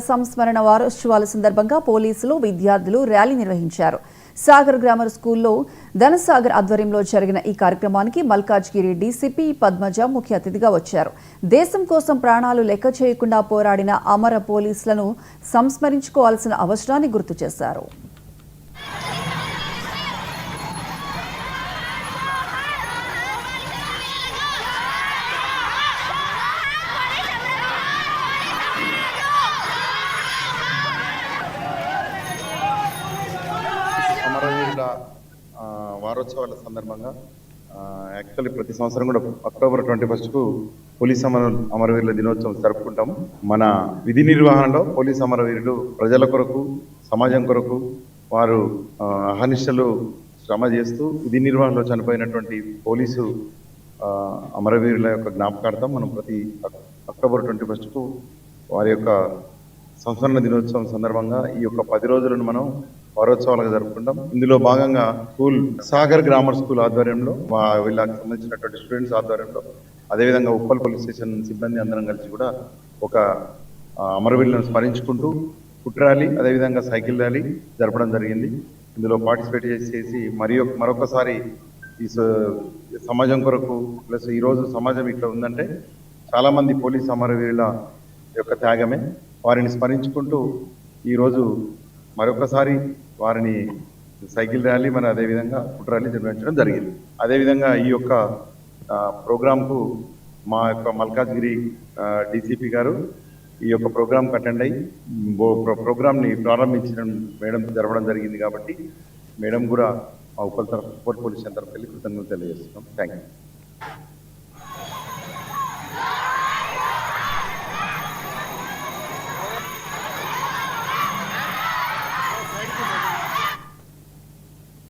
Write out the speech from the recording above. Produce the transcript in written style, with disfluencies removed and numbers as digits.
సంస్మరణ వారోత్సవాల సందర్భంగా పోలీసులు విద్యార్థులు ర్యాలీ నిర్వహించారు. సాగర్ గ్రామర్ స్కూల్లో ధనసాగర్ ఆధ్వర్యంలో జరిగిన ఈ కార్యక్రమానికి మల్కాజ్గిరి డీసీపీ పద్మజ ముఖ్య అతిథిగా వచ్చారు. దేశం కోసం ప్రాణాలు లెక్క చేయకుండా పోరాడిన అమర పోలీసులను సంస్మరించుకోవాల్సిన అవసరాన్ని గుర్తు చేశారు. అమరవీరుల వారోత్సవాల సందర్భంగా యాక్చువల్లీ ప్రతి సంవత్సరం కూడా అక్టోబర్ 21కు పోలీస్ అమరవీరుల దినోత్సవం జరుపుకుంటాము. మన విధి నిర్వహణలో పోలీస్ అమరవీరులు ప్రజల కొరకు, సమాజం కొరకు వారు అహర్నిశలు శ్రమ చేస్తూ విధి నిర్వహణలో చనిపోయినటువంటి పోలీసు అమరవీరుల యొక్క జ్ఞాపకార్థం మనం ప్రతి అక్టోబర్ 21కు వారి యొక్క సంస్మరణ దినోత్సవం సందర్భంగా ఈ యొక్క 10 రోజులను మనం వారోత్సవాలుగా జరుపుకుంటాం. ఇందులో భాగంగా స్కూల్ సాగర్ గ్రామర్ స్కూల్ ఆధ్వర్యంలో వీళ్ళకి సంబంధించినటువంటి స్టూడెంట్స్ ఆధ్వర్యంలో, అదేవిధంగా ఉప్పల్ పోలీస్ స్టేషన్ సిబ్బంది అందరం కలిసి కూడా ఒక అమరవీరులను స్మరించుకుంటూ ఫుట్ ర్యాలీ, అదేవిధంగా సైకిల్ ర్యాలీ జరపడం జరిగింది. ఇందులో పార్టిసిపేట్ చేసి మరొకసారి ఈ సమాజం కొరకు ప్లస్ ఈరోజు సమాజం ఇట్లా ఉందంటే చాలామంది పోలీస్ అమరవీరుల యొక్క త్యాగమే. వారిని స్మరించుకుంటూ ఈరోజు మరొకసారి వారిని సైకిల్ ర్యాలీ మరి అదేవిధంగా ఫుట్ ర్యాలీ నిర్వహించడం జరిగింది. అదేవిధంగా ఈ యొక్క ప్రోగ్రాంకు మా యొక్క మల్కాజ్గిరి డీసీపీ గారు ఈ యొక్క ప్రోగ్రాంకి అటెండ్ అయ్యి ప్రోగ్రాంని ప్రారంభించడం మేడం జరపడం జరిగింది. కాబట్టి మేడం కూడా మా ఉప్పల్ పోలీస్ స్టేషన్ తరఫు వెళ్ళి కృతజ్ఞతలు తెలియజేస్తున్నాం. Thank you.